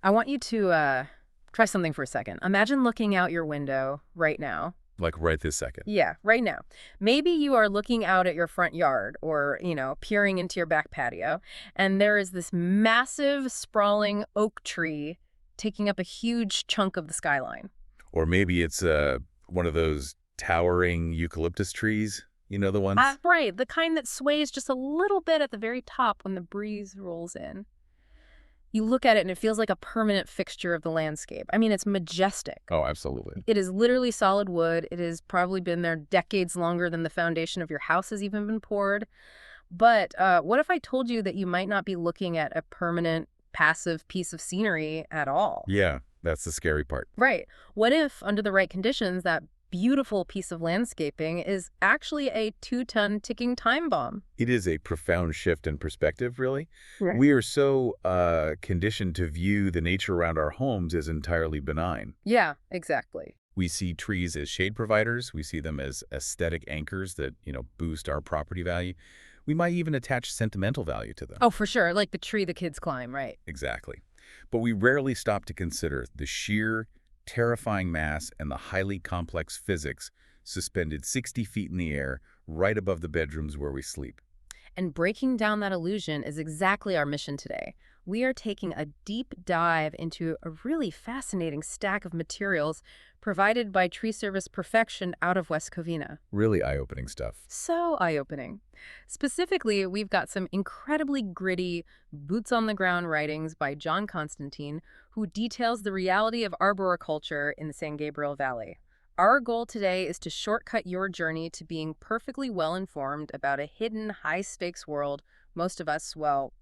I want you to try something for a second. Imagine looking out your window right now. Like right this second. Yeah, right now. Maybe you are looking out at your front yard or, peering into your back patio, and there is this massive, sprawling oak tree taking up a huge chunk of the skyline. Or maybe it's one of those towering eucalyptus trees, you know the ones? Right, the kind that sways just a little bit at the very top when the breeze rolls in. You look at it and it feels like a permanent fixture of the landscape. I mean, it's majestic. Oh, absolutely. It is literally solid wood. It has probably been there decades longer than the foundation of your house has even been poured. But what if I told you that you might not be looking at a permanent, passive piece of scenery at all? Yeah, that's the scary part. Right. What if, under the right conditions, that beautiful piece of landscaping is actually a 2-ton ticking time bomb? It is a profound shift in perspective, really. Right. We are so conditioned to view the nature around our homes as entirely benign. Yeah, exactly. We see trees as shade providers. We see them as aesthetic anchors that, boost our property value. We might even attach sentimental value to them. Oh, for sure. Like the tree the kids climb, right? Exactly. But we rarely stop to consider the sheer, terrifying mass and the highly complex physics suspended 60 feet in the air right above the bedrooms where we sleep. And breaking down that illusion is exactly our mission today. We are taking a deep dive into a really fascinating stack of materials provided by Tree Service Perfection out of West Covina. Really eye-opening stuff. So eye-opening. Specifically, we've got some incredibly gritty, boots-on-the-ground writings by John Constantine, who details the reality of arboriculture in the San Gabriel Valley. Our goal today is to shortcut your journey to being perfectly well-informed about a hidden, high-stakes world most of us,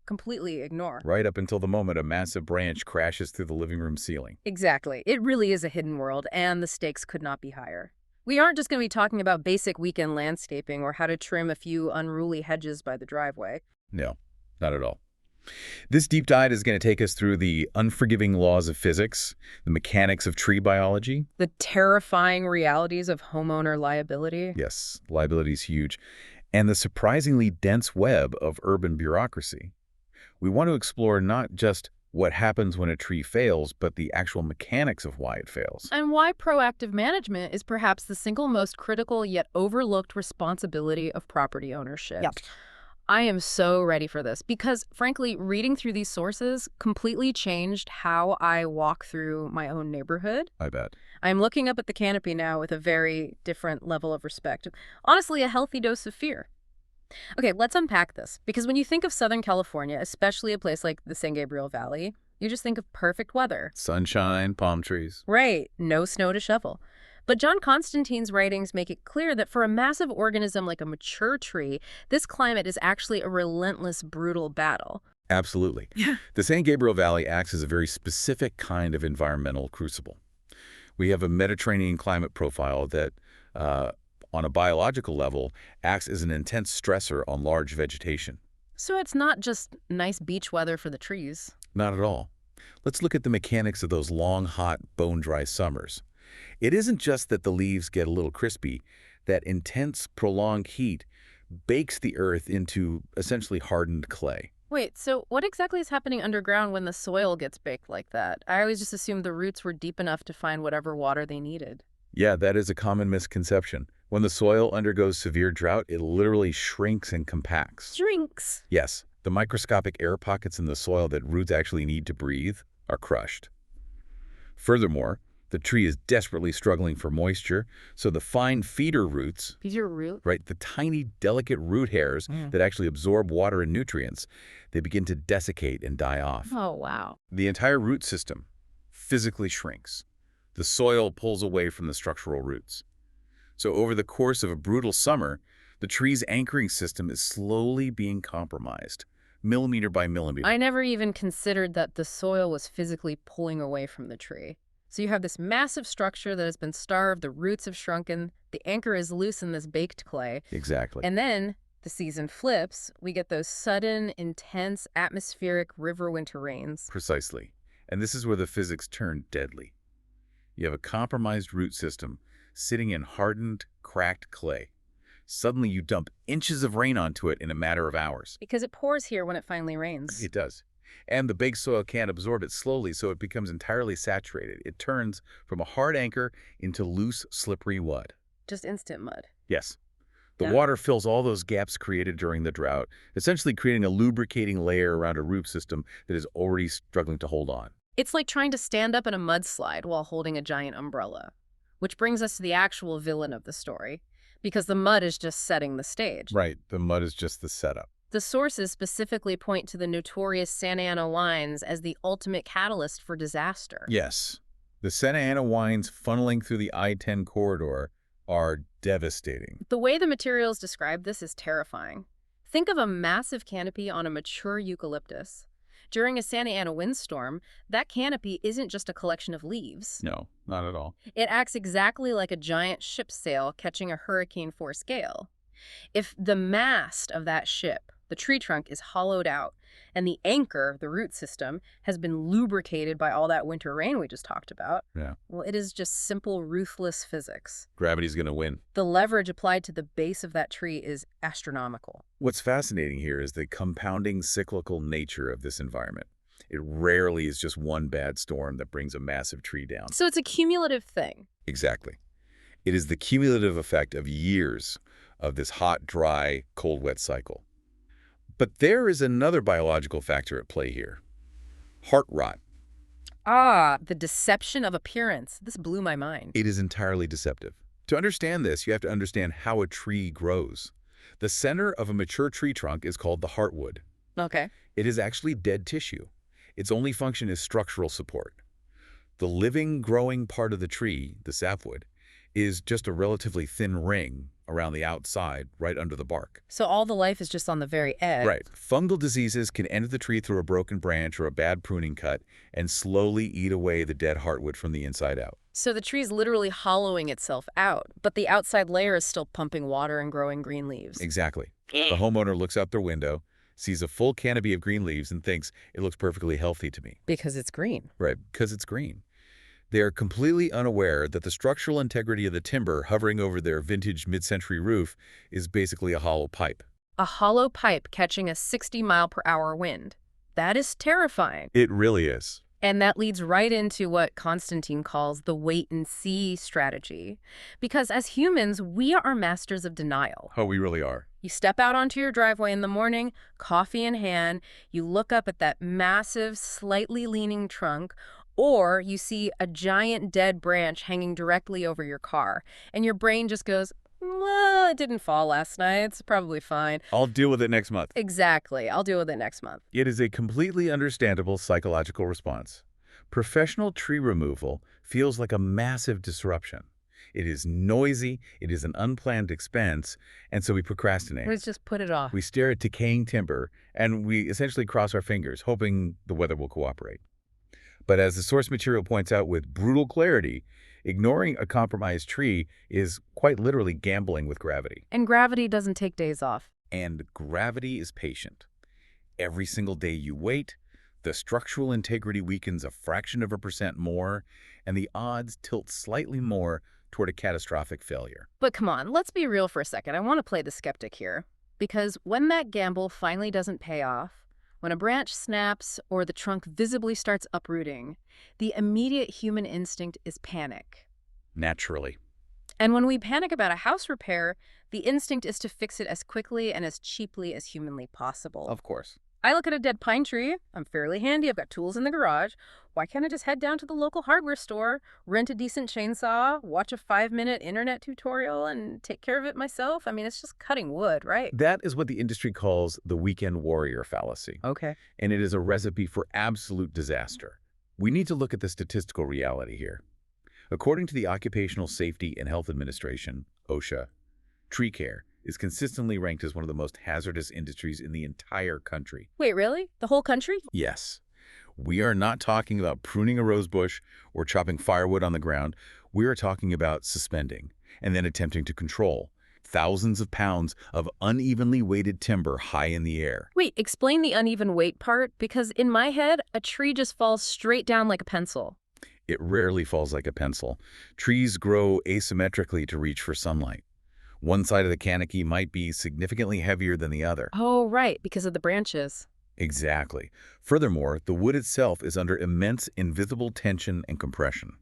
completely ignore. Right up until the moment a massive branch crashes through the living room ceiling. Exactly. It really is a hidden world, and the stakes could not be higher. We aren't just going to be talking about basic weekend landscaping or how to trim a few unruly hedges by the driveway. No, not at all. This deep dive is going to take us through the unforgiving laws of physics, the mechanics of tree biology. The terrifying realities of homeowner liability. Yes, liability is huge. And the surprisingly dense web of urban bureaucracy. We want to explore not just what happens when a tree fails, but the actual mechanics of why it fails. And why proactive management is perhaps the single most critical yet overlooked responsibility of property ownership. Yep. I am so ready for this because, frankly, reading through these sources completely changed how I walk through my own neighborhood. I bet. I'm looking up at the canopy now with a very different level of respect. Honestly, a healthy dose of fear. Okay, let's unpack this. Because when you think of Southern California, especially a place like the San Gabriel Valley, you just think of perfect weather. Sunshine, palm trees. Right, no snow to shovel. But John Constantine's writings make it clear that for a massive organism like a mature tree, this climate is actually a relentless, brutal battle. Absolutely. Yeah. The San Gabriel Valley acts as a very specific kind of environmental crucible. We have a Mediterranean climate profile that, on a biological level, acts as an intense stressor on large vegetation. So it's not just nice beach weather for the trees. Not at all. Let's look at the mechanics of those long, hot, bone-dry summers. It isn't just that the leaves get a little crispy. That intense, prolonged heat bakes the earth into essentially hardened clay. Wait, so what exactly is happening underground when the soil gets baked like that? I always just assumed the roots were deep enough to find whatever water they needed. Yeah, that is a common misconception. When the soil undergoes severe drought, it literally shrinks and compacts. Shrinks. Yes, the microscopic air pockets in the soil that roots actually need to breathe are crushed. Furthermore, the tree is desperately struggling for moisture, so the fine feeder roots, These are root. right, the tiny, delicate root hairs that actually absorb water and nutrients, they begin to desiccate and die off. Oh, wow. The entire root system physically shrinks. The soil pulls away from the structural roots. So over the course of a brutal summer, the tree's anchoring system is slowly being compromised, millimeter by millimeter. I never even considered that the soil was physically pulling away from the tree. So you have this massive structure that has been starved, the roots have shrunken, the anchor is loose in this baked clay. Exactly. And then the season flips, we get those sudden, intense, atmospheric river winter rains. Precisely. And this is where the physics turn deadly. You have a compromised root system sitting in hardened, cracked clay. Suddenly you dump inches of rain onto it in a matter of hours. Because it pours here when it finally rains. It does. And the baked soil can't absorb it slowly, so it becomes entirely saturated. It turns from a hard anchor into loose, slippery mud. Just instant mud. Yes. The Yeah. water fills all those gaps created during the drought, essentially creating a lubricating layer around a root system that is already struggling to hold on. It's like trying to stand up in a mudslide while holding a giant umbrella. Which brings us to the actual villain of the story, because the mud is just setting the stage. Right. The mud is just the setup. The sources specifically point to the notorious Santa Ana wines as the ultimate catalyst for disaster. Yes. The Santa Ana wines funneling through the I-10 corridor are devastating. The way the materials describe this is terrifying. Think of a massive canopy on a mature eucalyptus. During a Santa Ana windstorm, that canopy isn't just a collection of leaves. No, not at all. It acts exactly like a giant ship's sail catching a hurricane-force gale. If the mast of that ship, the tree trunk, is hollowed out, and the anchor, the root system, has been lubricated by all that winter rain we just talked about, Yeah. well, it is just simple, ruthless physics. Gravity's going to win. The leverage applied to the base of that tree is astronomical. What's fascinating here is the compounding cyclical nature of this environment. It rarely is just one bad storm that brings a massive tree down. So it's a cumulative thing. Exactly. It is the cumulative effect of years of this hot, dry, cold, wet cycle. But there is another biological factor at play here. Heart rot. Ah, the deception of appearance. This blew my mind. It is entirely deceptive. To understand this, you have to understand how a tree grows. The center of a mature tree trunk is called the heartwood. Okay. It is actually dead tissue. Its only function is structural support. The living, growing part of the tree, the sapwood, is just a relatively thin ring around the outside, right under the bark. So all the life is just on the very edge. Right. Fungal diseases can enter the tree through a broken branch or a bad pruning cut and slowly eat away the dead heartwood from the inside out. So the tree's literally hollowing itself out, but the outside layer is still pumping water and growing green leaves. Exactly. The homeowner looks out their window, sees a full canopy of green leaves, and thinks, it looks perfectly healthy to me. Because it's green. Right, because it's green. They are completely unaware that the structural integrity of the timber hovering over their vintage mid-century roof is basically a hollow pipe. A hollow pipe catching a 60-mile-per-hour wind. That is terrifying. It really is. And that leads right into what Constantine calls the wait-and-see strategy. Because as humans, we are masters of denial. Oh, we really are. You step out onto your driveway in the morning, coffee in hand, you look up at that massive, slightly leaning trunk, or you see a giant dead branch hanging directly over your car, and your brain just goes, well, it didn't fall last night. It's probably fine. I'll deal with it next month. Exactly. I'll deal with it next month. It is a completely understandable psychological response. Professional tree removal feels like a massive disruption. It is noisy, it is an unplanned expense, and so we procrastinate. Let's just put it off. We stare at decaying timber, and we essentially cross our fingers, hoping the weather will cooperate. But as the source material points out with brutal clarity, ignoring a compromised tree is quite literally gambling with gravity. And gravity doesn't take days off. And gravity is patient. Every single day you wait, the structural integrity weakens a fraction of a percent more, and the odds tilt slightly more toward a catastrophic failure. But come on, let's be real for a second. I want to play the skeptic here. Because when that gamble finally doesn't pay off, when a branch snaps or the trunk visibly starts uprooting, the immediate human instinct is panic. Naturally. And when we panic about a house repair, the instinct is to fix it as quickly and as cheaply as humanly possible. Of course. I look at a dead pine tree. I'm fairly handy. I've got tools in the garage. Why can't I just head down to the local hardware store, rent a decent chainsaw, watch a 5-minute internet tutorial, and take care of it myself? I mean, it's just cutting wood, right? That is what the industry calls the weekend warrior fallacy. Okay. And it is a recipe for absolute disaster. We need to look at the statistical reality here. According to the Occupational Safety and Health Administration, OSHA, tree care is consistently ranked as one of the most hazardous industries in the entire country. Wait, really? The whole country? Yes. We are not talking about pruning a rose bush or chopping firewood on the ground. We are talking about suspending and then attempting to control thousands of pounds of unevenly weighted timber high in the air. Wait, explain the uneven weight part, because in my head, a tree just falls straight down like a pencil. It rarely falls like a pencil. Trees grow asymmetrically to reach for sunlight. One side of the canopy might be significantly heavier than the other. Oh, right, because of the branches. Exactly. Furthermore, the wood itself is under immense invisible tension and compression.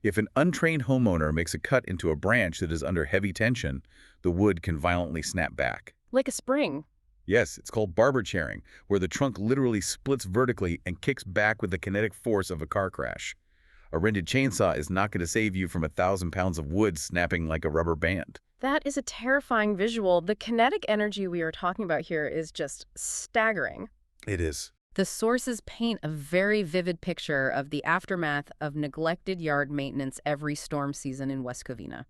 If an untrained homeowner makes a cut into a branch that is under heavy tension, the wood can violently snap back. Like a spring. Yes, it's called barber chairing, where the trunk literally splits vertically and kicks back with the kinetic force of a car crash. A rented chainsaw is not going to save you from 1,000 pounds of wood snapping like a rubber band. That is a terrifying visual. The kinetic energy we are talking about here is just staggering. It is. The sources paint a very vivid picture of the aftermath of neglected yard maintenance every storm season in West Covina.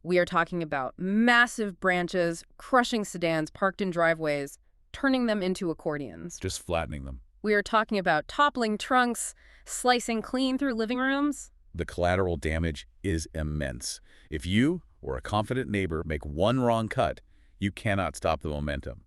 We are talking about massive branches, crushing sedans parked in driveways, turning them into accordions. Just flattening them. We are talking about toppling trunks, slicing clean through living rooms. The collateral damage is immense. If you or a confident neighbor make one wrong cut, you cannot stop the momentum.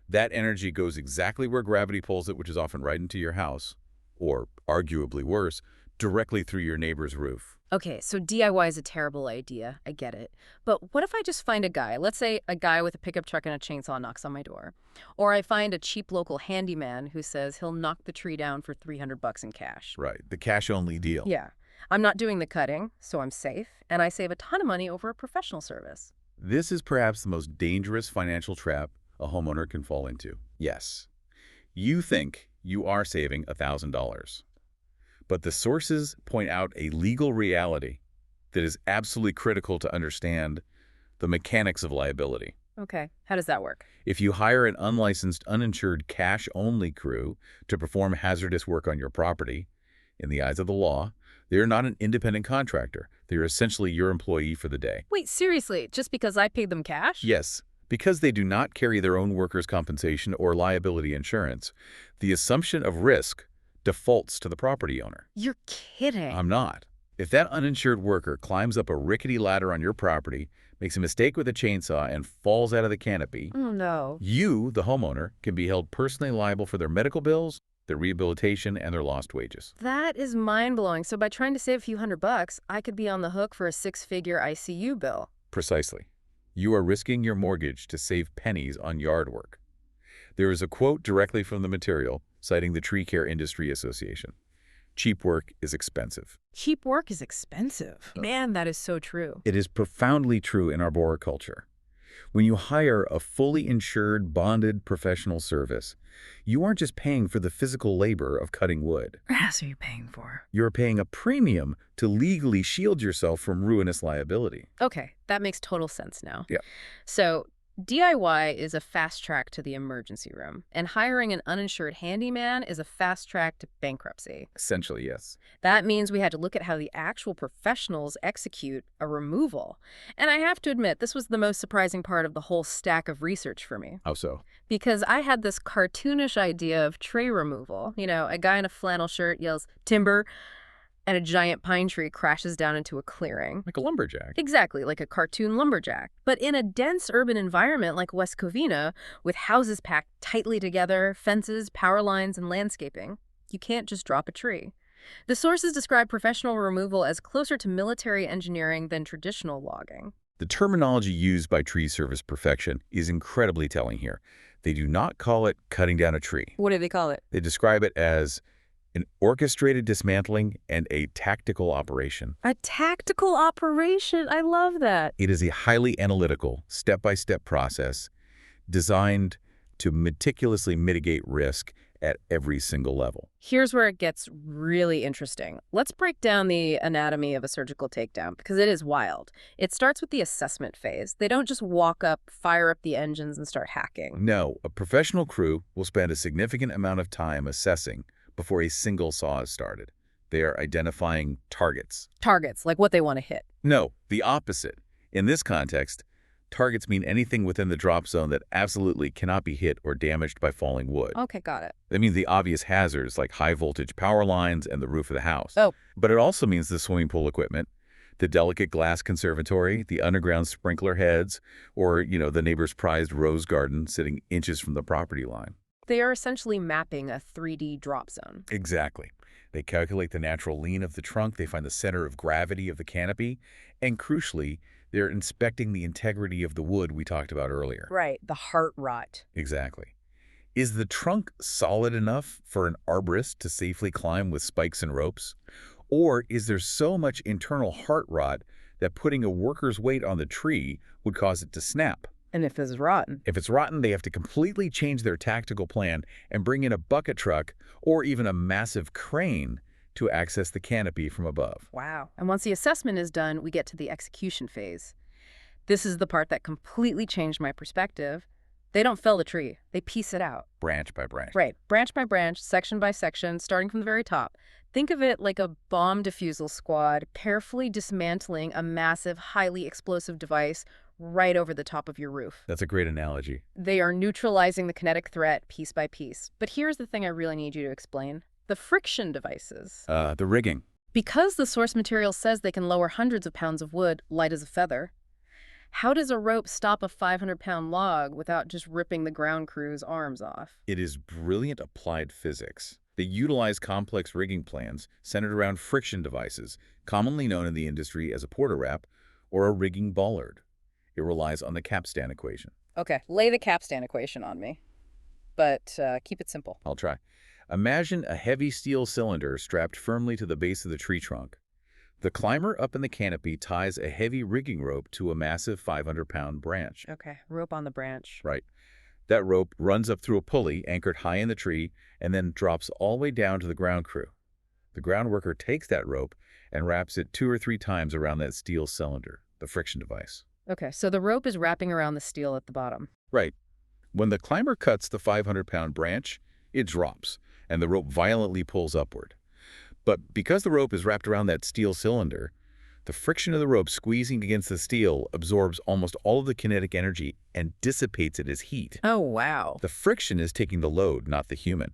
That energy goes exactly where gravity pulls it, which is often right into your house, or, arguably worse, directly through your neighbor's roof. Okay, so DIY is a terrible idea. I get it. But what if I just find a guy, let's say a guy with a pickup truck and a chainsaw knocks on my door? Or I find a cheap local handyman who says he'll knock the tree down for $300 in cash. Right, the cash-only deal. Yeah. I'm not doing the cutting, so I'm safe, and I save a ton of money over a professional service. This is perhaps the most dangerous financial trap a homeowner can fall into. Yes, you think you are saving $1,000. But the sources point out a legal reality that is absolutely critical to understand the mechanics of liability. Okay, how does that work? If you hire an unlicensed, uninsured, cash-only crew to perform hazardous work on your property, in the eyes of the law, they are not an independent contractor. They are essentially your employee for the day. Wait, seriously, just because I paid them cash? Yes, because they do not carry their own workers' compensation or liability insurance, the assumption of risk defaults to the property owner. You're kidding. I'm not. If that uninsured worker climbs up a rickety ladder on your property, makes a mistake with a chainsaw, and falls out of the canopy, Oh, no. you, the homeowner, can be held personally liable for their medical bills, their rehabilitation, and their lost wages. That is mind-blowing. So by trying to save a few $100, I could be on the hook for a six-figure ICU bill. Precisely. You are risking your mortgage to save pennies on yard work. There is a quote directly from the material citing the Tree Care Industry Association. Cheap work is expensive. Cheap work is expensive. Man, that is so true. It is profoundly true in arboriculture. When you hire a fully insured, bonded professional service, you aren't just paying for the physical labor of cutting wood. What else are you paying for? You're paying a premium to legally shield yourself from ruinous liability. Okay, that makes total sense now. Yeah. So DIY is a fast track to the emergency room, and hiring an uninsured handyman is a fast track to bankruptcy. Essentially, yes. That means we had to look at how the actual professionals execute a removal. And I have to admit, this was the most surprising part of the whole stack of research for me. How so? Because I had this cartoonish idea of tree removal. You know, a guy in a flannel shirt yells, "Timber," and a giant pine tree crashes down into a clearing. Like a lumberjack. Exactly, like a cartoon lumberjack. But in a dense urban environment like West Covina, with houses packed tightly together, fences, power lines, and landscaping, you can't just drop a tree. The sources describe professional removal as closer to military engineering than traditional logging. The terminology used by Tree Service Perfection is incredibly telling here. They do not call it cutting down a tree. What do they call it? They describe it as an orchestrated dismantling and a tactical operation. A tactical operation. I love that. It is a highly analytical, step-by-step process designed to meticulously mitigate risk at every single level. Here's where it gets really interesting. Let's break down the anatomy of a surgical takedown, because it is wild. It starts with the assessment phase. They don't just walk up, fire up the engines, and start hacking. No, a professional crew will spend a significant amount of time assessing before a single saw is started. They are identifying targets. Targets, like what they want to hit. No, the opposite. In this context, targets mean anything within the drop zone that absolutely cannot be hit or damaged by falling wood. Okay, got it. That means the obvious hazards like high-voltage power lines and the roof of the house. Oh. But it also means the swimming pool equipment, the delicate glass conservatory, the underground sprinkler heads, or, the neighbor's prized rose garden sitting inches from the property line. They are essentially mapping a 3D drop zone. Exactly. They calculate the natural lean of the trunk, they find the center of gravity of the canopy, and crucially, they're inspecting the integrity of the wood we talked about earlier. Right, the heart rot. Exactly. Is the trunk solid enough for an arborist to safely climb with spikes and ropes? Or is there so much internal heart rot that putting a worker's weight on the tree would cause it to snap? And if it's rotten? If it's rotten, they have to completely change their tactical plan and bring in a bucket truck or even a massive crane to access the canopy from above. Wow. And once the assessment is done, we get to the execution phase. This is the part that completely changed my perspective. They don't fell the tree. They piece it out. Branch by branch. Right. Branch by branch, section by section, starting from the very top. Think of it like a bomb defusal squad carefully dismantling a massive, highly explosive device right over the top of your roof. That's a great analogy. They are neutralizing the kinetic threat piece by piece. But here's the thing I really need you to explain. The friction devices. The rigging. Because the source material says they can lower hundreds of pounds of wood, light as a feather, how does a rope stop a 500-pound log without just ripping the ground crew's arms off? It is brilliant applied physics. They utilize complex rigging plans centered around friction devices, commonly known in the industry as a porter wrap or a rigging bollard. It relies on the capstan equation. Okay, lay the capstan equation on me, but keep it simple. I'll try. Imagine a heavy steel cylinder strapped firmly to the base of the tree trunk. The climber up in the canopy ties a heavy rigging rope to a massive 500-pound branch. Okay, rope on the branch. Right. That rope runs up through a pulley anchored high in the tree and then drops all the way down to the ground crew. The ground worker takes that rope and wraps it 2 or 3 times around that steel cylinder, the friction device. Okay, so the rope is wrapping around the steel at the bottom. Right. When the climber cuts the 500-pound branch, it drops, and the rope violently pulls upward. But because the rope is wrapped around that steel cylinder, the friction of the rope squeezing against the steel absorbs almost all of the kinetic energy and dissipates it as heat. Oh, wow. The friction is taking the load, not the human.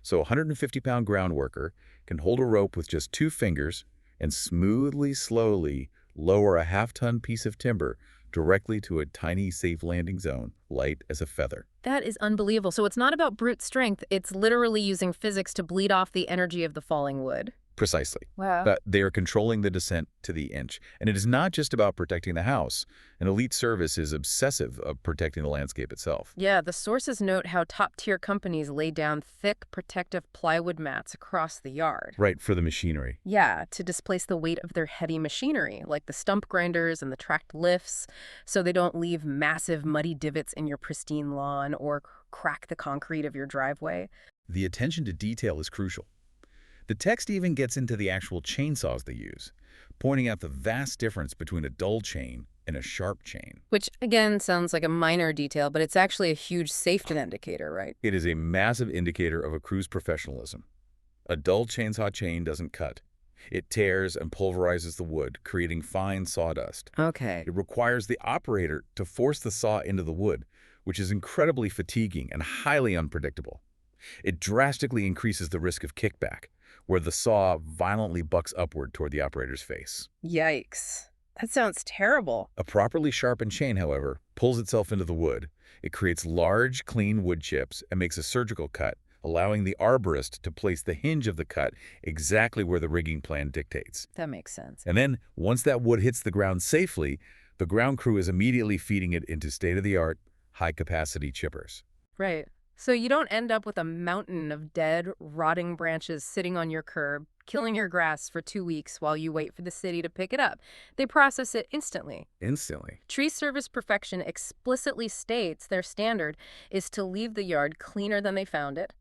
So a 150-pound ground worker can hold a rope with just 2 fingers and smoothly, slowly lower a half-ton piece of timber directly to a tiny, safe landing zone, light as a feather. That is unbelievable. So it's not about brute strength. It's literally using physics to bleed off the energy of the falling wood. Precisely. Wow. But they are controlling the descent to the inch. And it is not just about protecting the house. An elite service is obsessive of protecting the landscape itself. Yeah, the sources note how top-tier companies lay down thick, protective plywood mats across the yard. Right, for the machinery. Yeah, to displace the weight of their heavy machinery, like the stump grinders and the tracked lifts, so they don't leave massive muddy divots in your pristine lawn or crack the concrete of your driveway. The attention to detail is crucial. The text even gets into the actual chainsaws they use, pointing out the vast difference between a dull chain and a sharp chain. Which, again, sounds like a minor detail, but it's actually a huge safety indicator, right? It is a massive indicator of a crew's professionalism. A dull chainsaw chain doesn't cut. It tears and pulverizes the wood, creating fine sawdust. Okay. It requires the operator to force the saw into the wood, which is incredibly fatiguing and highly unpredictable. It drastically increases the risk of kickback, where the saw violently bucks upward toward the operator's face. Yikes. That sounds terrible. A properly sharpened chain, however, pulls itself into the wood. It creates large, clean wood chips and makes a surgical cut, allowing the arborist to place the hinge of the cut exactly where the rigging plan dictates. That makes sense. And then, once that wood hits the ground safely, the ground crew is immediately feeding it into state-of-the-art, high-capacity chippers. Right. So you don't end up with a mountain of dead, rotting branches sitting on your curb, killing your grass for 2 weeks while you wait for the city to pick it up. They process it instantly. Instantly. Tree Service Perfection explicitly states their standard is to leave the yard cleaner than they found it.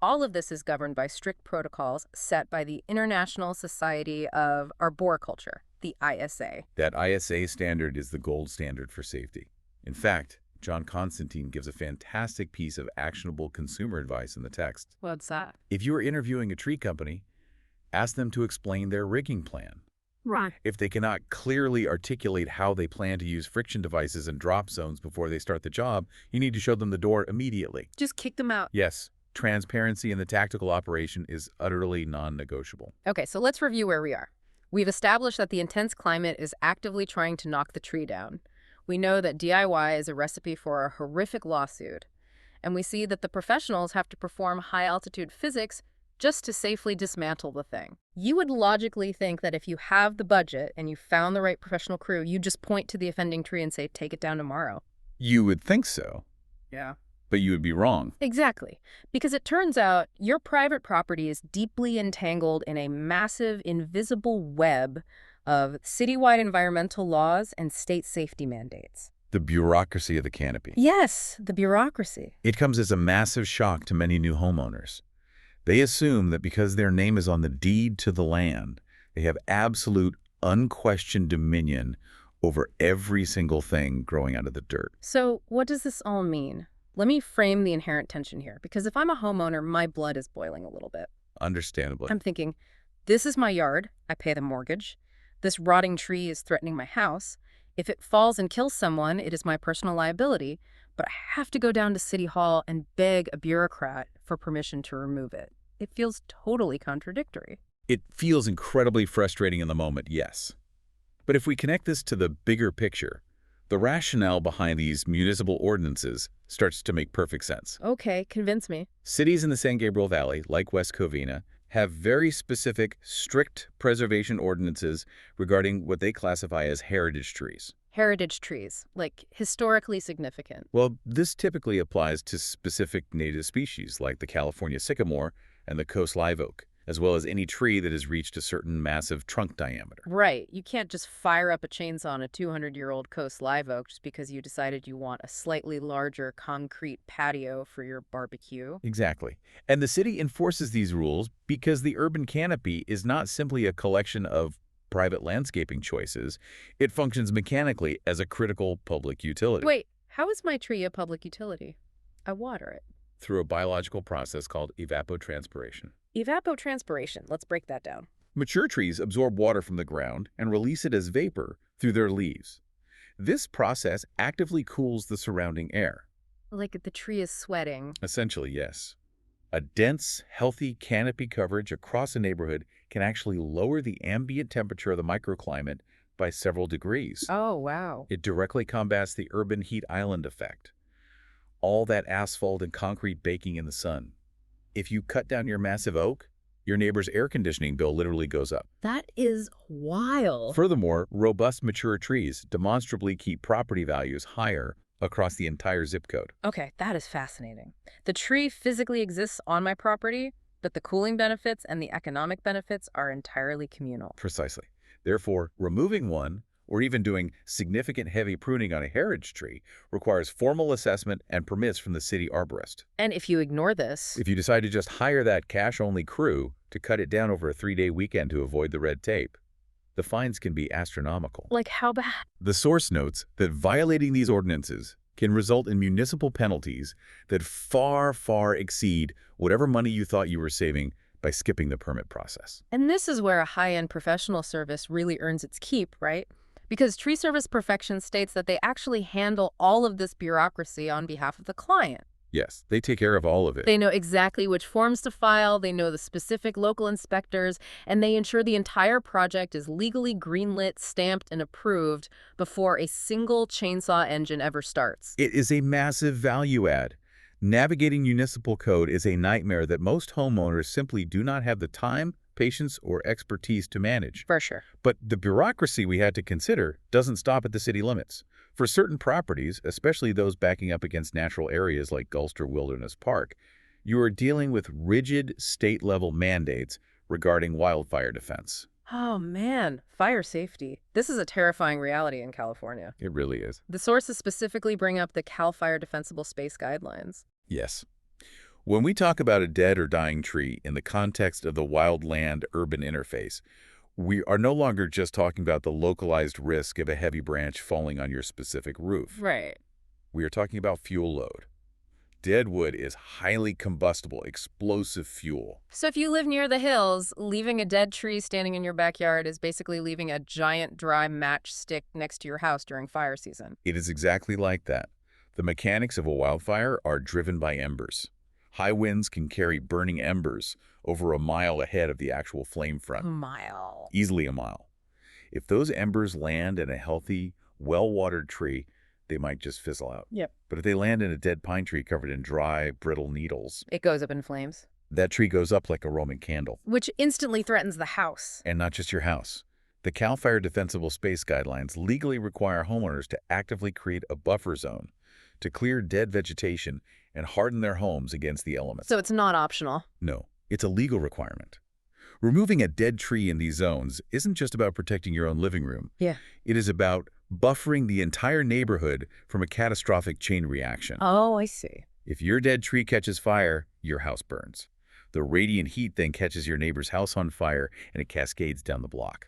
All of this is governed by strict protocols set by the International Society of Arboriculture, the ISA. That ISA standard is the gold standard for safety. In fact, John Constantine gives a fantastic piece of actionable consumer advice in the text. What's that? If you are interviewing a tree company, ask them to explain their rigging plan. Right. If they cannot clearly articulate how they plan to use friction devices and drop zones before they start the job, you need to show them the door immediately. Just kick them out. Yes, transparency in the tactical operation is utterly non-negotiable. Okay, so let's review where we are. We've established that the intense climate is actively trying to knock the tree down. We know that DIY is a recipe for a horrific lawsuit. And we see that the professionals have to perform high-altitude physics just to safely dismantle the thing. You would logically think that if you have the budget and you found the right professional crew, you just point to the offending tree and say, take it down tomorrow. You would think so. Yeah. But you would be wrong. Exactly. Because it turns out your private property is deeply entangled in a massive, invisible web of citywide environmental laws and state safety mandates. The bureaucracy of the canopy. Yes, the bureaucracy. It comes as a massive shock to many new homeowners. They assume that because their name is on the deed to the land, they have absolute, unquestioned dominion over every single thing growing out of the dirt. So what does this all mean? Let me frame the inherent tension here, because if I'm a homeowner, my blood is boiling a little bit. Understandably. I'm thinking, this is my yard, I pay the mortgage. This rotting tree is threatening my house. If it falls and kills someone, it is my personal liability, but I have to go down to City Hall and beg a bureaucrat for permission to remove it. It feels totally contradictory. It feels incredibly frustrating in the moment, yes. But if we connect this to the bigger picture, the rationale behind these municipal ordinances starts to make perfect sense. Okay, convince me. Cities in the San Gabriel Valley, like West Covina, have very specific, strict preservation ordinances regarding what they classify as heritage trees. Heritage trees, like historically significant. Well, this typically applies to specific native species like the California sycamore and the coast live oak, as well as any tree that has reached a certain massive trunk diameter. Right. You can't just fire up a chainsaw on a 200-year-old coast live oak just because you decided you want a slightly larger concrete patio for your barbecue. Exactly. And the city enforces these rules because the urban canopy is not simply a collection of private landscaping choices. It functions mechanically as a critical public utility. Wait, how is my tree a public utility? I water it. Through a biological process called evapotranspiration. Evapotranspiration. Let's break that down. Mature trees absorb water from the ground and release it as vapor through their leaves. This process actively cools the surrounding air. Like the tree is sweating. Essentially, yes. A dense, healthy canopy coverage across a neighborhood can actually lower the ambient temperature of the microclimate by several degrees. Oh, wow. It directly combats the urban heat island effect. All that asphalt and concrete baking in the sun. If you cut down your massive oak, your neighbor's air conditioning bill literally goes up. That is wild. Furthermore, robust mature trees demonstrably keep property values higher across the entire zip code. Okay, that is fascinating. The tree physically exists on my property, but the cooling benefits and the economic benefits are entirely communal. Precisely. Therefore, removing one or even doing significant heavy pruning on a heritage tree requires formal assessment and permits from the city arborist. And if you ignore this... If you decide to just hire that cash-only crew to cut it down over a 3-day weekend to avoid the red tape, the fines can be astronomical. Like how bad? The source notes that violating these ordinances can result in municipal penalties that far, far exceed whatever money you thought you were saving by skipping the permit process. And this is where a high-end professional service really earns its keep, right? Because Tree Service Perfection states that they actually handle all of this bureaucracy on behalf of the client. Yes, they take care of all of it. They know exactly which forms to file, they know the specific local inspectors, and they ensure the entire project is legally greenlit, stamped, and approved before a single chainsaw engine ever starts. It is a massive value add. Navigating municipal code is a nightmare that most homeowners simply do not have the time, patience, or expertise to manage. For sure. But the bureaucracy we had to consider doesn't stop at the city limits. For certain properties, especially those backing up against natural areas like Gulfster Wilderness Park, you are dealing with rigid state-level mandates regarding wildfire defense. Oh man, fire safety. This is a terrifying reality in California. It really is. The sources specifically bring up the Cal Fire Defensible Space Guidelines. Yes. When we talk about a dead or dying tree in the context of the wildland-urban interface, we are no longer just talking about the localized risk of a heavy branch falling on your specific roof. Right. We are talking about fuel load. Dead wood is highly combustible, explosive fuel. So if you live near the hills, leaving a dead tree standing in your backyard is basically leaving a giant dry matchstick next to your house during fire season. It is exactly like that. The mechanics of a wildfire are driven by embers. High winds can carry burning embers over a mile ahead of the actual flame front. A mile. Easily a mile. If those embers land in a healthy, well-watered tree, they might just fizzle out. Yep. But if they land in a dead pine tree covered in dry, brittle needles, It goes up in flames. that tree goes up like a Roman candle. Which instantly threatens the house. And not just your house. The Cal Fire Defensible Space Guidelines legally require homeowners to actively create a buffer zone to clear dead vegetation and harden their homes against the elements. So it's not optional. No, it's a legal requirement. Removing a dead tree in these zones isn't just about protecting your own living room. Yeah. It is about buffering the entire neighborhood from a catastrophic chain reaction. Oh, I see. If your dead tree catches fire, your house burns. The radiant heat then catches your neighbor's house on fire, and it cascades down the block.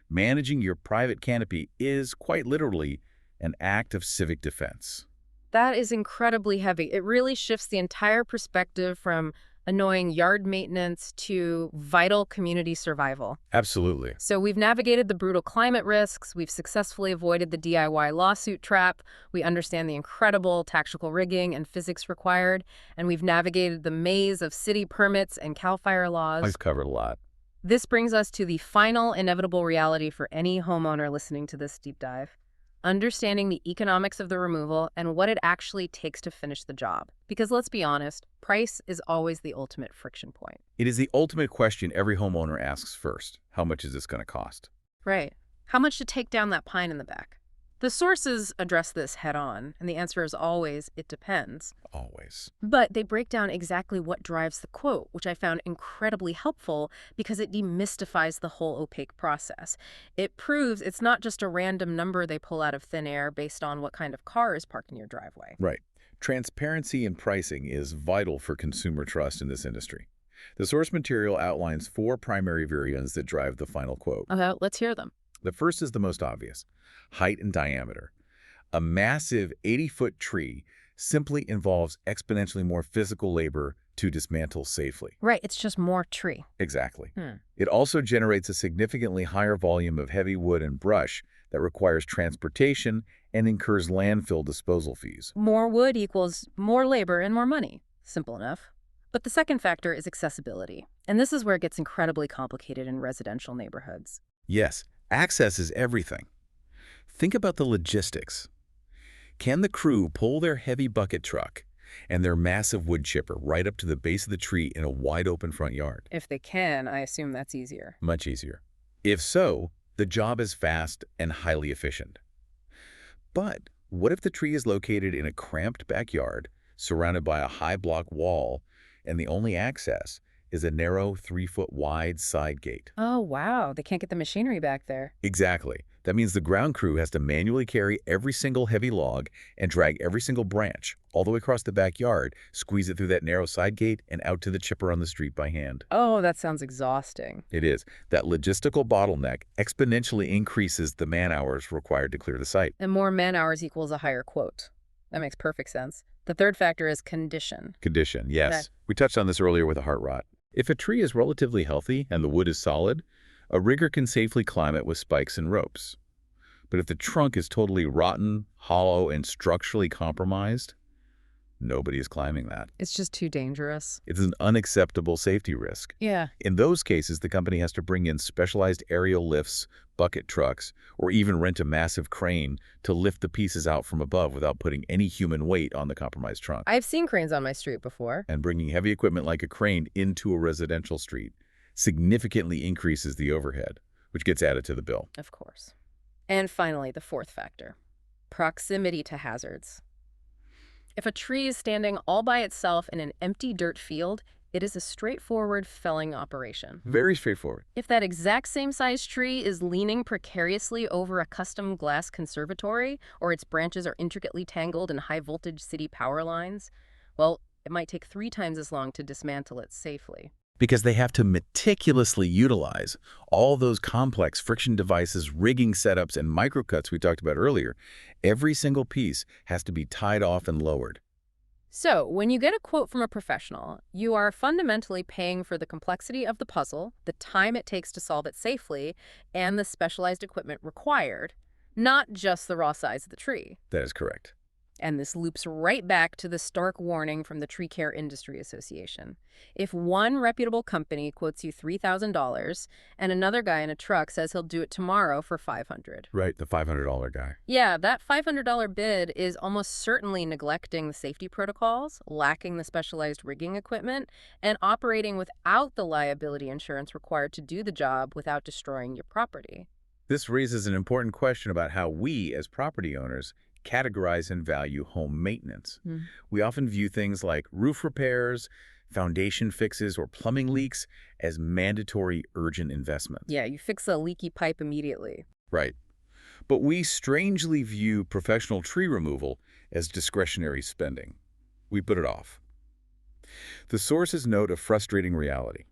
Managing your private canopy is, quite literally, an act of civic defense. That is incredibly heavy. It really shifts the entire perspective from annoying yard maintenance to vital community survival. Absolutely. So we've navigated the brutal climate risks, we've successfully avoided the DIY lawsuit trap, we understand the incredible tactical rigging and physics required, and we've navigated the maze of city permits and CAL FIRE laws. I've covered a lot. This brings us to the final inevitable reality for any homeowner listening to this deep dive. Understanding the economics of the removal and what it actually takes to finish the job. Because let's be honest, price is always the ultimate friction point. It is the ultimate question every homeowner asks first. How much is this going to cost? Right. How much to take down that pine in the back? The sources address this head on, and the answer is always, it depends. Always. But they break down exactly what drives the quote, which I found incredibly helpful because it demystifies the whole opaque process. It proves it's not just a random number they pull out of thin air based on what kind of car is parked in your driveway. Right. Transparency in pricing is vital for consumer trust in this industry. The source material outlines 4 primary variables that drive the final quote. Okay, let's hear them. The first is the most obvious: height and diameter. A massive 80-foot tree simply involves exponentially more physical labor to dismantle safely. Right, it's just more tree. Exactly. It also generates a significantly higher volume of heavy wood and brush that requires transportation and incurs landfill disposal fees. More wood equals more labor and more money. Simple enough. But the second factor is accessibility. And this is where it gets incredibly complicated in residential neighborhoods. Yes, access is everything. Think about the logistics. Can the crew pull their heavy bucket truck and their massive wood chipper right up to the base of the tree in a wide-open front yard? If they can, I assume that's easier. Much easier. If so, the job is fast and highly efficient. But what if the tree is located in a cramped backyard, surrounded by a high block wall, and the only access is a narrow 3-foot wide side gate? Oh, wow. They can't get the machinery back there. Exactly. That means the ground crew has to manually carry every single heavy log and drag every single branch all the way across the backyard, squeeze it through that narrow side gate, and out to the chipper on the street by hand. Oh, that sounds exhausting. It is. That logistical bottleneck exponentially increases the man-hours required to clear the site. And more man-hours equals a higher quote. That makes perfect sense. The third factor is condition. Condition, yes. Okay. We touched on this earlier with a heart rot. If a tree is relatively healthy and the wood is solid, a rigger can safely climb it with spikes and ropes. But if the trunk is totally rotten, hollow, and structurally compromised, nobody is climbing that. It's just too dangerous. It's an unacceptable safety risk. Yeah. In those cases, the company has to bring in specialized aerial lifts, bucket trucks, or even rent a massive crane to lift the pieces out from above without putting any human weight on the compromised trunk. I've seen cranes on my street before. And bringing heavy equipment like a crane into a residential street significantly increases the overhead, which gets added to the bill. Of course. And finally, the fourth factor, proximity to hazards. If a tree is standing all by itself in an empty dirt field, it is a straightforward felling operation. Very straightforward. If that exact same size tree is leaning precariously over a custom glass conservatory, or its branches are intricately tangled in high-voltage city power lines, well, it might take 3 times as long to dismantle it safely. Because they have to meticulously utilize all those complex friction devices, rigging setups, and microcuts we talked about earlier. Every single piece has to be tied off and lowered. So, when you get a quote from a professional, you are fundamentally paying for the complexity of the puzzle, the time it takes to solve it safely, and the specialized equipment required, not just the raw size of the tree. That is correct. And this loops right back to the stark warning from the Tree Care Industry Association. If one reputable company quotes you $3,000 and another guy in a truck says he'll do it tomorrow for $500. Right, the $500 guy. Yeah, that $500 bid is almost certainly neglecting the safety protocols, lacking the specialized rigging equipment, and operating without the liability insurance required to do the job without destroying your property. This raises an important question about how we, as property owners, categorize and value home maintenance. Hmm. We often view things like roof repairs, foundation fixes, or plumbing leaks as mandatory urgent investments. Yeah, you fix a leaky pipe immediately. Right. But we strangely view professional tree removal as discretionary spending. We put it off. The sources note a frustrating reality.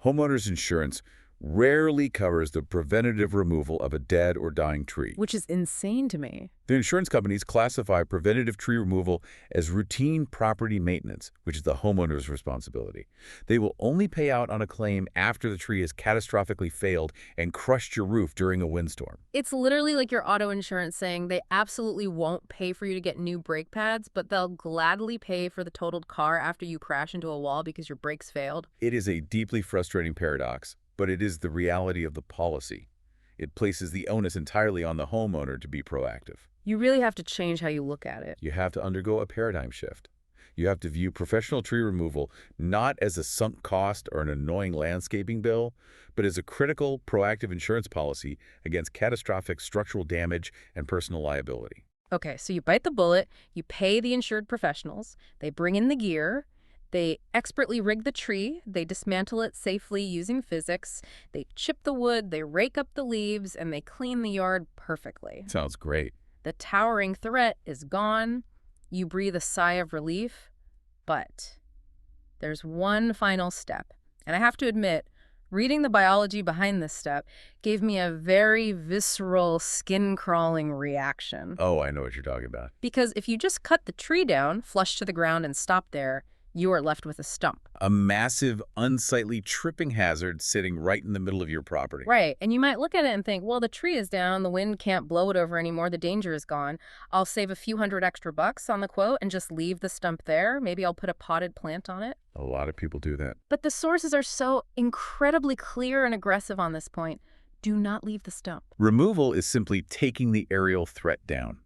Homeowners insurance rarely covers the preventative removal of a dead or dying tree. Which is insane to me. The insurance companies classify preventative tree removal as routine property maintenance, which is the homeowner's responsibility. They will only pay out on a claim after the tree has catastrophically failed and crushed your roof during a windstorm. It's literally like your auto insurance saying they absolutely won't pay for you to get new brake pads, but they'll gladly pay for the totaled car after you crash into a wall because your brakes failed. It is a deeply frustrating paradox, but it is the reality of the policy. It places the onus entirely on the homeowner to be proactive. You really have to change how you look at it. You have to undergo a paradigm shift. You have to view professional tree removal not as a sunk cost or an annoying landscaping bill, but as a critical, proactive insurance policy against catastrophic structural damage and personal liability. Okay, so you bite the bullet, you pay the insured professionals, they bring in the gear, they expertly rig the tree, they dismantle it safely using physics, they chip the wood, they rake up the leaves, and they clean the yard perfectly. Sounds great. The towering threat is gone. You breathe a sigh of relief. But there's one final step. And I have to admit, reading the biology behind this step gave me a very visceral, skin-crawling reaction. Oh, I know what you're talking about. Because if you just cut the tree down, flush to the ground, and stop there, you are left with a stump. A massive, unsightly tripping hazard sitting right in the middle of your property. Right, and you might look at it and think, well, the tree is down, the wind can't blow it over anymore, the danger is gone. I'll save a few $100 extra on the quote and just leave the stump there. Maybe I'll put a potted plant on it. A lot of people do that. But the sources are so incredibly clear and aggressive on this point. Do not leave the stump. Removal is simply taking the aerial threat down.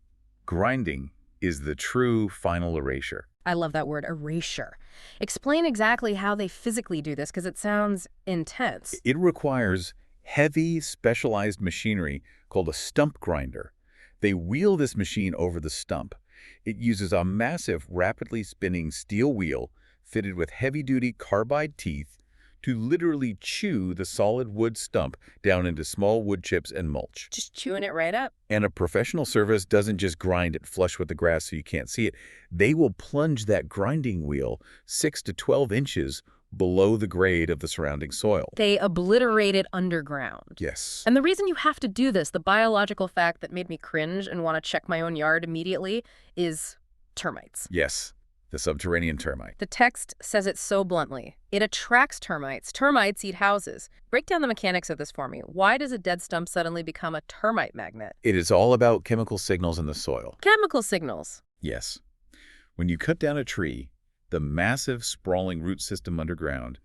Grinding is the true final erasure. I love that word, erasure. Explain exactly how they physically do this, because it sounds intense. It requires heavy, specialized machinery called a stump grinder. They wheel this machine over the stump. It uses a massive, rapidly spinning steel wheel fitted with heavy-duty carbide teeth to literally chew the solid wood stump down into small wood chips and mulch. Just chewing it right up. And a professional service doesn't just grind it flush with the grass so you can't see it. They will plunge that grinding wheel 6 to 12 inches below the grade of the surrounding soil. They obliterate it underground. Yes. And the reason you have to do this, the biological fact that made me cringe and want to check my own yard immediately, is termites. Yes. The subterranean termite. The text says it so bluntly. It attracts termites. Termites eat houses. Break down the mechanics of this for me. Why does a dead stump suddenly become a termite magnet? It is all about chemical signals in the soil. Chemical signals. Yes. When you cut down a tree, the massive, sprawling root system underground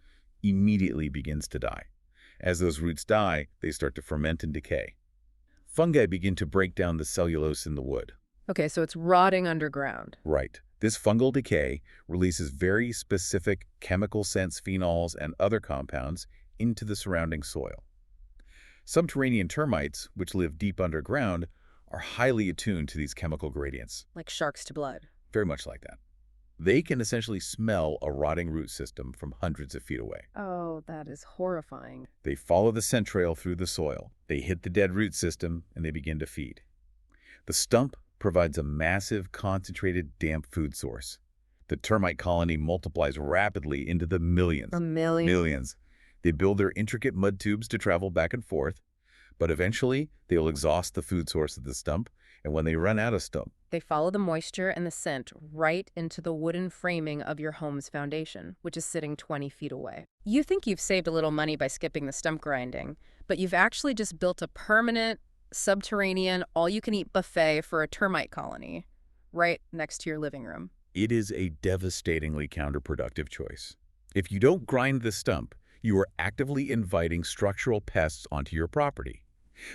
immediately begins to die. As those roots die, they start to ferment and decay. Fungi begin to break down the cellulose in the wood. Okay, so it's rotting underground. Right. This fungal decay releases very specific chemical sense phenols and other compounds into the surrounding soil. Subterranean termites, which live deep underground, are highly attuned to these chemical gradients. Like sharks to blood. Very much like that. They can essentially smell a rotting root system from hundreds of feet away. Oh, that is horrifying. They follow the scent trail through the soil. They hit the dead root system, and they begin to feed. The stump provides a massive, concentrated, damp food source. The termite colony multiplies rapidly into the millions. A million? Millions. They build their intricate mud tubes to travel back and forth, but eventually they will exhaust the food source of the stump, and when they run out of stump, They follow the moisture and the scent right into the wooden framing of your home's foundation, which is sitting 20 feet away. You think you've saved a little money by skipping the stump grinding, but you've actually just built a permanent, subterranean, all-you-can-eat buffet for a termite colony right next to your living room. it is a devastatingly counterproductive choice. If you don't grind the stump, you are actively inviting structural pests onto your property.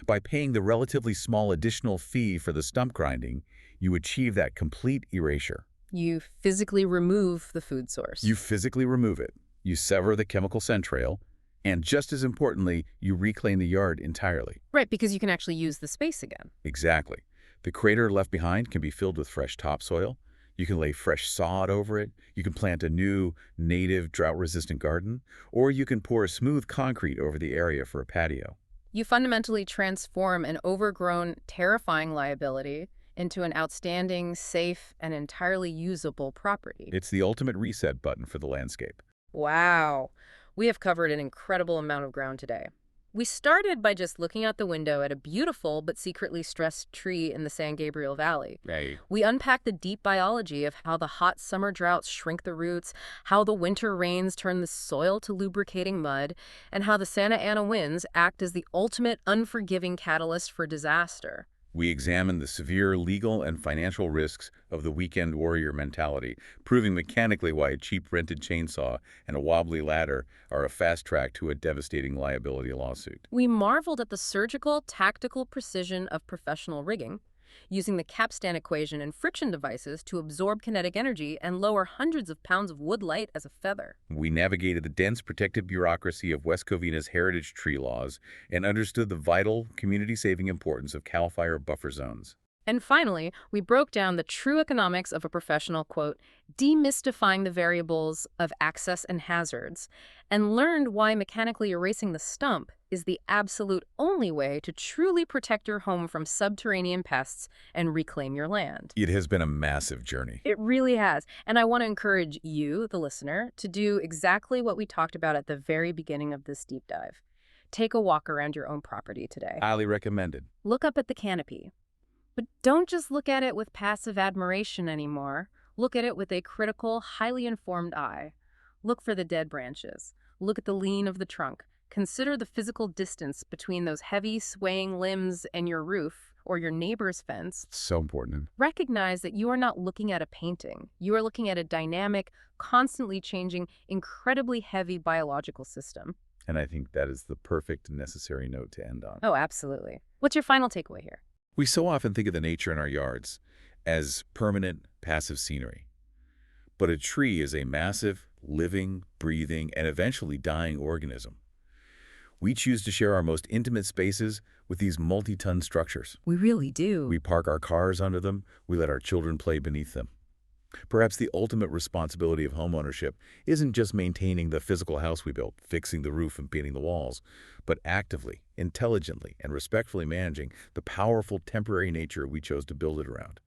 By paying the relatively small additional fee for the stump grinding, you achieve that complete erasure. You physically remove the food source. You physically remove it. You sever the chemical scent trail, and just as importantly, you reclaim the yard entirely. Right, because you can actually use the space again. Exactly. The crater left behind can be filled with fresh topsoil. You can lay fresh sod over it. You can plant a new, native, drought-resistant garden. Or you can pour smooth concrete over the area for a patio. You fundamentally transform an overgrown, terrifying liability into an outstanding, safe, and entirely usable property. It's the ultimate reset button for the landscape. Wow. We have covered an incredible amount of ground today. We started by just looking out the window at a beautiful but secretly stressed tree in the San Gabriel Valley. Right. We unpacked the deep biology of how the hot summer droughts shrink the roots, how the winter rains turn the soil to lubricating mud, and how the Santa Ana winds act as the ultimate unforgiving catalyst for disaster. We examined the severe legal and financial risks of the weekend warrior mentality, proving mechanically why a cheap rented chainsaw and a wobbly ladder are a fast track to a devastating liability lawsuit. We marveled at the surgical, tactical precision of professional rigging, using the capstan equation and friction devices to absorb kinetic energy and lower hundreds of pounds of wood light as a feather. We navigated the dense protective bureaucracy of West Covina's heritage tree laws and understood the vital, community-saving importance of CAL FIRE buffer zones. And finally, we broke down the true economics of a professional, quote, demystifying the variables of access and hazards, and learned why mechanically erasing the stump is the absolute only way to truly protect your home from subterranean pests and reclaim your land. It has been a massive journey. It really has. And I want to encourage you, the listener, to do exactly what we talked about at the very beginning of this deep dive. Take a walk around your own property today. Highly recommended. Look up at the canopy. But don't just look at it with passive admiration anymore. Look at it with a critical, highly informed eye. Look for the dead branches. Look at the lean of the trunk. Consider the physical distance between those heavy, swaying limbs and your roof or your neighbor's fence. So important. Recognize that you are not looking at a painting. You are looking at a dynamic, constantly changing, incredibly heavy biological system. And I think that is the perfect necessary note to end on. Oh, absolutely. What's your final takeaway here? We so often think of the nature in our yards as permanent, passive scenery. But a tree is a massive, living, breathing, and eventually dying organism. We choose to share our most intimate spaces with these multi-ton structures. We really do. We park our cars under them. We let our children play beneath them. Perhaps the ultimate responsibility of homeownership isn't just maintaining the physical house we built, fixing the roof and painting the walls, but actively, intelligently, and respectfully managing the powerful temporary nature we chose to build it around.